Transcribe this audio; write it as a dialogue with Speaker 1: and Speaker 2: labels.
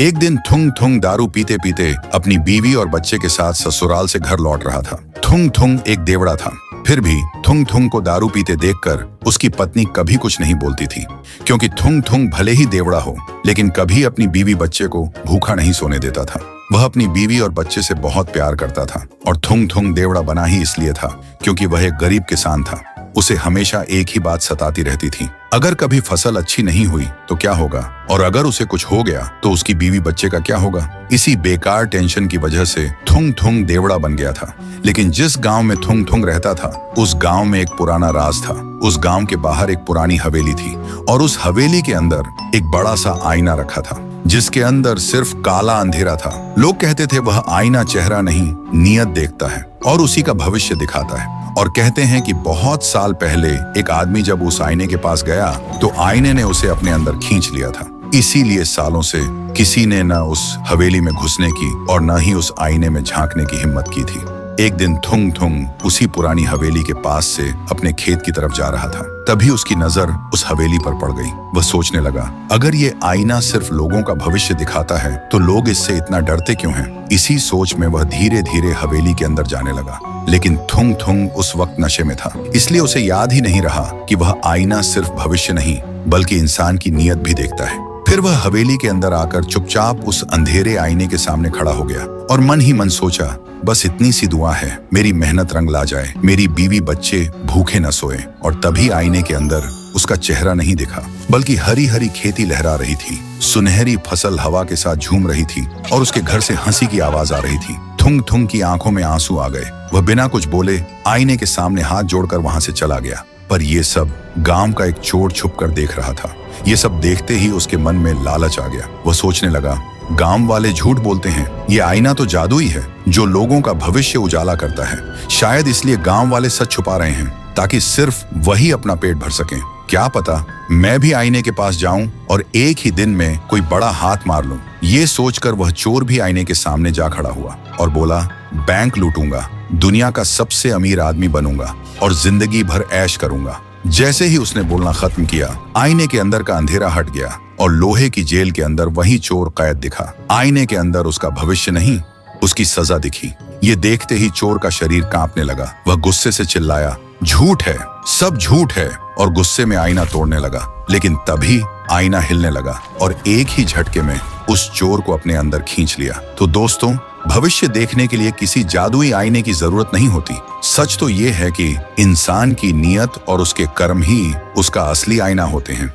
Speaker 1: एक दिन थुंग थुंग दारू पीते पीते अपनी बीवी और बच्चे के साथ ससुराल से घर लौट रहा था। थुंग थुंग एक देवड़ा था, फिर भी थुंग थुंग को दारू पीते देखकर उसकी पत्नी कभी कुछ नहीं बोलती थी, क्योंकि थुंग थुंग भले ही देवड़ा हो लेकिन कभी अपनी बीवी बच्चे को भूखा नहीं सोने देता था। वह अपनी बीवी और बच्चे से बहुत प्यार करता था और थुंग थुंग देवड़ा बना ही इसलिए था क्योंकि वह एक गरीब किसान था। उसे हमेशा एक ही बात सताती रहती थी, अगर कभी फसल अच्छी नहीं हुई तो क्या होगा, और अगर उसे कुछ हो गया तो उसकी बीवी बच्चे का क्या होगा। इसी बेकार टेंशन की वजह से थुंग थुंग देवड़ा बन गया था। लेकिन जिस गांव में थुंग थुंग रहता था उस गांव में एक पुराना राज था। उस गांव के बाहर एक पुरानी हवेली थी और उस हवेली के अंदर एक बड़ा सा आईना रखा था जिसके अंदर सिर्फ काला अंधेरा था। लोग कहते थे वह आईना चेहरा नहीं नियत देखता है और उसी का भविष्य दिखाता है। और कहते हैं कि बहुत साल पहले एक आदमी जब उस आईने के पास गया तो आईने ने उसे अपने अंदर खींच लिया था। इसीलिए सालों से किसी ने न उस हवेली में घुसने की और न ही उस आईने में झांकने की हिम्मत की थी। एक दिन थुंग थुंग उसी पुरानी हवेली के पास से अपने खेत की तरफ जा रहा था। तभी उसकी नजर उस हवेली पर पड़ गई। वह सोचने लगा, अगर ये आईना सिर्फ लोगों का भविष्य दिखाता है तो लोग इससे इतना डरते क्यों हैं? इसी सोच में वह धीरे धीरे हवेली के अंदर जाने लगा। लेकिन थुंग थुंग उस वक्त नशे में था, इसलिए उसे याद ही नहीं रहा कि वह आईना सिर्फ भविष्य नहीं बल्कि इंसान की नीयत भी देखता है। फिर वह हवेली के अंदर आकर चुपचाप उस अंधेरे आईने के सामने खड़ा हो गया और मन ही मन सोचा, बस इतनी सी दुआ है, मेरी मेहनत रंग ला जाए, मेरी बीवी बच्चे भूखे न सोए। और तभी आईने के अंदर उसका चेहरा नहीं दिखा बल्कि हरी हरी खेती लहरा रही थी, सुनहरी फसल हवा के साथ झूम रही थी और उसके घर से हंसी की आवाज आ रही थी। थुंग थुंग की आंखों में आंसू आ गए। वह बिना कुछ बोले आईने के सामने हाथ जोड़कर वहां से चला गया। पर ये सब गांव का एक चोर छुप कर देख रहा था। ये सब देखते ही उसके मन में लालच आ गया। वह सोचने लगा, गांव वाले झूठ बोलते हैं, ये आईना तो जादुई है जो लोगों का भविष्य उजाला करता है। शायद इसलिए गांव वाले सच छुपा रहे हैं ताकि सिर्फ वही अपना पेट भर सकें। क्या पता मैं भी आईने के पास जाऊं और एक ही दिन में कोई बड़ा हाथ मार लूं। ये सोचकर वह चोर भी आईने के सामने जा खड़ा हुआ और बोला, बैंक लूटूंगा, दुनिया का सबसे अमीर आदमी बनूंगा और जिंदगी भर ऐश करूंगा। जैसे ही उसने बोलना खत्म किया, आईने के अंदर का अंधेरा हट गया और लोहे की जेल के अंदर वही चोर कैद दिखा। आईने के अंदर उसका भविष्य नहीं, उसकी सजा दिखी। ये देखते ही चोर का शरीर कांपने लगा। वह गुस्से से चिल्लाया, झूठ है, सब झूठ है, और गुस्से में आईना तोड़ने लगा। लेकिन तभी आईना हिलने लगा और एक ही झटके में उस चोर को अपने अंदर खींच लिया। तो दोस्तों, भविष्य देखने के लिए किसी जादुई आईने की जरूरत नहीं होती। सच तो ये है कि इंसान की नीयत और उसके कर्म ही उसका असली आईना होते हैं।